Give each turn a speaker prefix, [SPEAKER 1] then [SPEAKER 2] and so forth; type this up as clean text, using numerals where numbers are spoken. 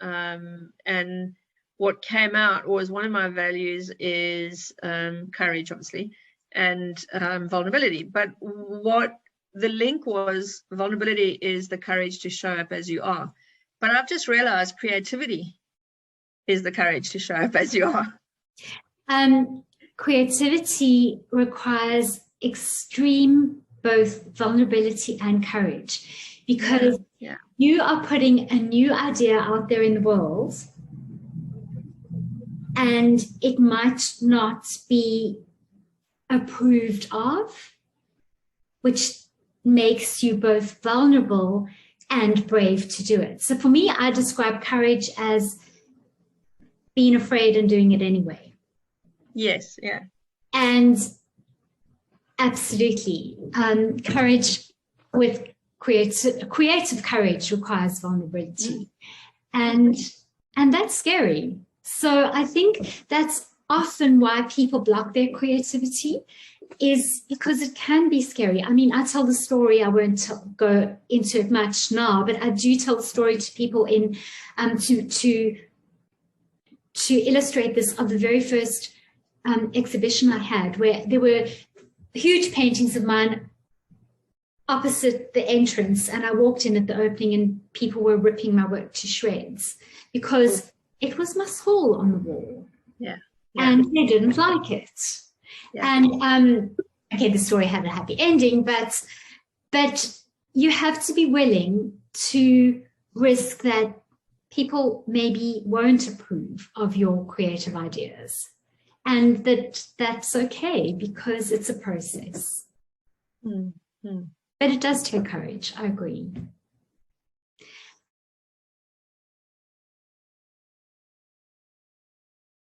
[SPEAKER 1] And what came out was one of my values is courage, obviously, and vulnerability. But what the link was, vulnerability is the courage to show up as you are. But I've just realized creativity is the courage to show up as you are.
[SPEAKER 2] Creativity requires extreme both vulnerability and courage, because you are putting a new idea out there in the world and it might not be approved of, which makes you both vulnerable and brave to do it. So for me, I describe courage as being afraid and doing it anyway.
[SPEAKER 1] Yes, yeah.
[SPEAKER 2] And absolutely, courage with creative courage requires vulnerability, and that's scary. So I think that's often why people block their creativity, is because it can be scary. I mean, I tell the story, I won't go into it much now, but I do tell the story to people in to illustrate this, of the very first exhibition I had, where there were huge paintings of mine opposite the entrance, and I walked in at the opening and people were ripping my work to shreds because it was my soul on the wall.
[SPEAKER 1] Yeah.
[SPEAKER 2] And they didn't like it. Yeah. And okay, the story had a happy ending, but you have to be willing to risk that people maybe won't approve of your creative ideas, and that's okay, because it's a process. But it does take courage, I agree.